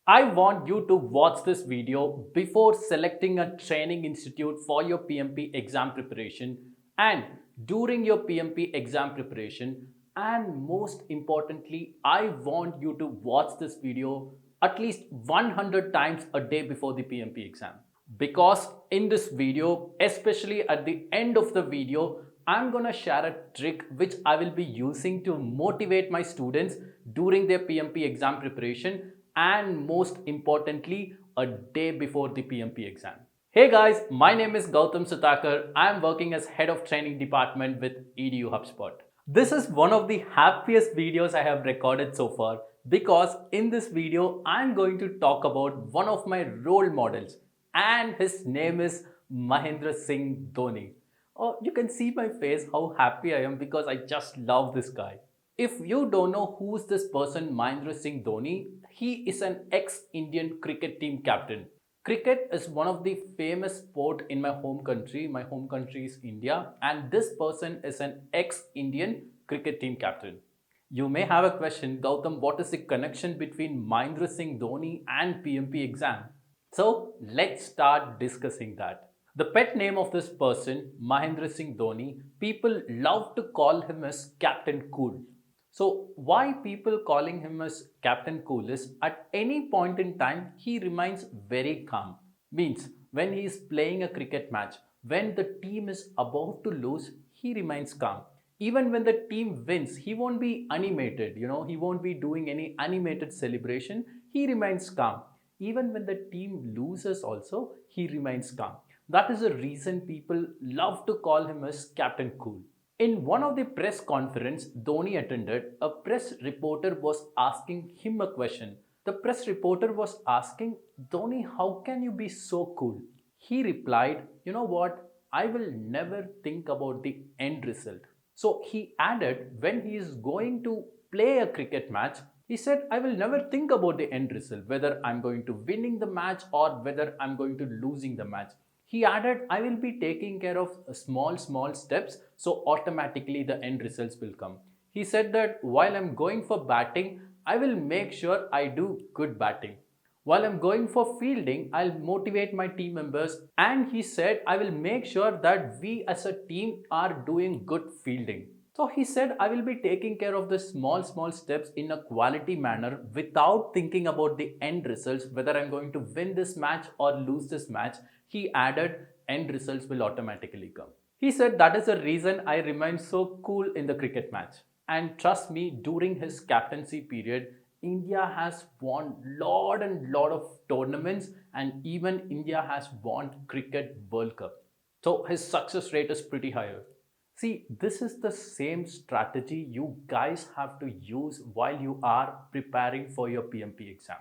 I want you to watch this video before selecting a training institute for your PMP exam preparation and during your PMP exam preparation, and most importantly, I want you to watch this video at least 100 times a day before the PMP exam. Because in this video, especially at the end of the video, I'm gonna share a trick which I will be using to motivate my students during their PMP exam preparation and most importantly, a day before the PMP exam. Hey guys, my name is Gautam Sutakar. I am working as Head of Training Department with EDU HubSpot. This is one of the happiest videos I have recorded so far because in this video, I am going to talk about one of my role models and his name is Mahendra Singh Dhoni. Oh, you can see my face how happy I am because I just love this guy. If you don't know who's this person, Mahendra Singh Dhoni, he is an ex-Indian cricket team captain. Cricket is one of the famous sport in my home country. My home country is India, and this person is an ex-Indian cricket team captain. You may have a question, Gautam, what is the connection between Mahendra Singh Dhoni and PMP exam? So let's start discussing that. The pet name of this person, Mahendra Singh Dhoni, people love to call him as Captain Cool. So why people calling him as Captain Cool is at any point in time he remains very calm. Means when he is playing a cricket match, when the team is about to lose, he remains calm. Even when the team wins, he won't be animated, he won't be doing any animated celebration. He remains calm. Even when the team loses also, he remains calm. That is the reason people love to call him as Captain Cool. In one of the press conference Dhoni attended, a press reporter was asking him a question. The press reporter was asking, Dhoni, how can you be so cool? He replied, you know what? I will never think about the end result. So he added, when he is going to play a cricket match, he said, I will never think about the end result, whether I'm going to winning the match or whether I'm going to losing the match. He added, I will be taking care of small steps, so automatically the end results will come. He said that while I'm going for batting, I will make sure I do good batting. While I'm going for fielding, I'll motivate my team members. And he said, I will make sure that we as a team are doing good fielding. So he said, I will be taking care of the small steps in a quality manner without thinking about the end results, whether I'm going to win this match or lose this match. He added, end results will automatically come. He said, that is the reason I remain so cool in the cricket match. And trust me, during his captaincy period, India has won lot and lot of tournaments and even India has won Cricket World Cup. So his success rate is pretty higher. See, this is the same strategy you guys have to use while you are preparing for your PMP exam.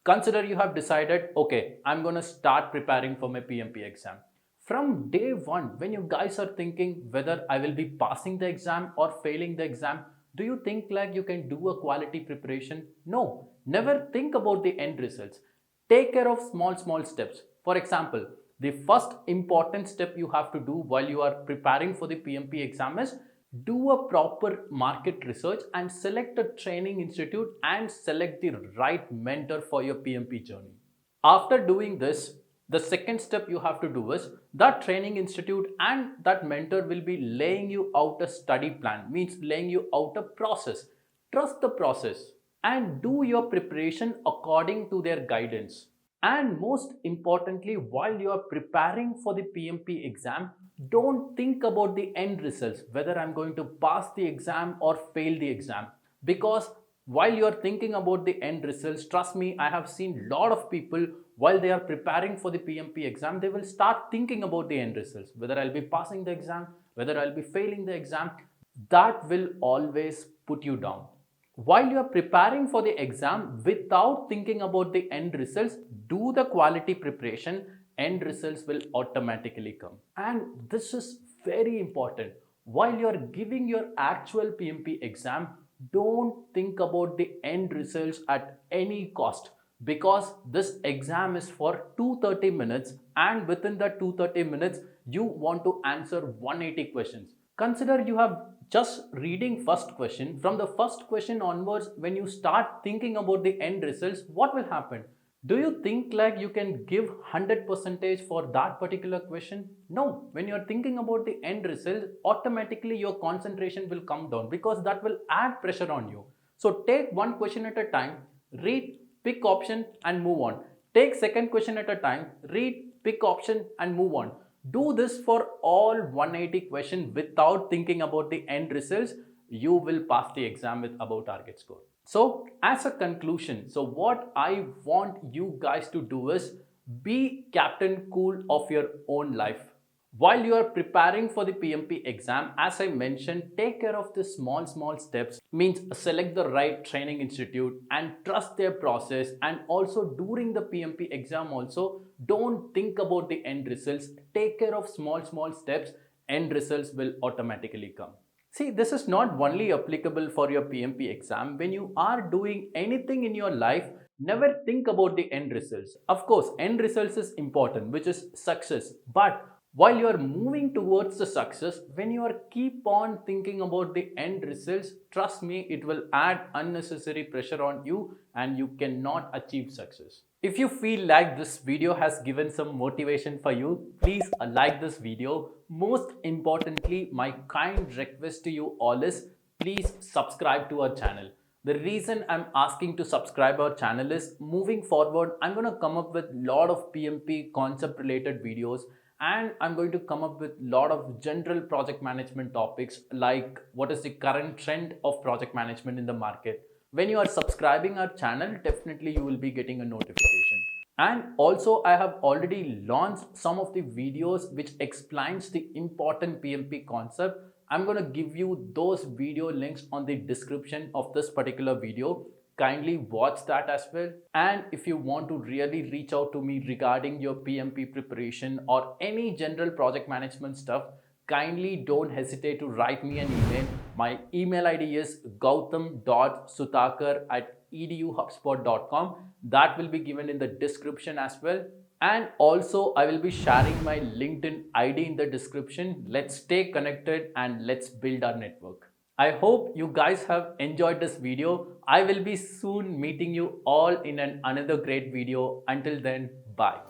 Consider you have decided, okay, I'm going to start preparing for my PMP exam. From day one, when you guys are thinking whether I will be passing the exam or failing the exam, do you think like you can do a quality preparation? No, never think about the end results. Take care of small steps. For example, the first important step you have to do while you are preparing for the PMP exam is do a proper market research and select a training institute and select the right mentor for your PMP journey. After doing this, the second step you have to do is that training institute and that mentor will be laying you out a study plan, means laying you out a process. Trust the process and do your preparation according to their guidance. And most importantly, while you are preparing for the PMP exam, don't think about the end results, whether I'm going to pass the exam or fail the exam. Because while you are thinking about the end results, trust me, I have seen a lot of people while they are preparing for the PMP exam, they will start thinking about the end results, whether I'll be passing the exam, whether I'll be failing the exam. That will always put you down. While you are preparing for the exam without thinking about the end results, do the quality preparation, end results will automatically come. And this is very important. While you are giving your actual PMP exam, don't think about the end results at any cost, because this exam is for 230 minutes and within that 230 minutes you want to answer 180 questions. Consider you have just reading first question. From the first question onwards, when you start thinking about the end results, what will happen? Do you think like you can give 100 percentage for that particular question? No. When you're thinking about the end result, automatically your concentration will come down because that will add pressure on you. So take one question at a time, read, pick option and move on. Take second question at a time, read, pick option and move on. Do this for all 180 questions without thinking about the end results. You will pass the exam with above target score. So, as a conclusion, so what I want you guys to do is be captain cool of your own life. While you are preparing for the PMP exam, as I mentioned, take care of the small steps, means select the right training institute and trust their process. And also during the PMP exam also, don't think about the end results. Take care of small steps, end results will automatically come. See, this is not only applicable for your PMP exam. When you are doing anything in your life, never think about the end results. Of course, end results is important, which is success. But while you are moving towards the success, when you are keep on thinking about the end results, trust me, it will add unnecessary pressure on you and you cannot achieve success. If you feel like this video has given some motivation for you, please like this video. Most importantly, my kind request to you all is please subscribe to our channel. The reason I'm asking to subscribe our channel is moving forward, I'm going to come up with lot of PMP concept related videos and I'm going to come up with lot of general project management topics like what is the current trend of project management in the market. When you are subscribing our channel, definitely you will be getting a notification. And also I have already launched some of the videos which explains the important PMP concept. I'm going to give you those video links on the description of this particular video. Kindly watch that as well. And if you want to really reach out to me regarding your PMP preparation or any general project management stuff, kindly don't hesitate to write me an email. My email ID is gautam.suthakar@eduhubspot.com. That will be given in the description as well. And also, I will be sharing my LinkedIn ID in the description. Let's stay connected and let's build our network. I hope you guys have enjoyed this video. I will be soon meeting you all in another great video. Until then, bye.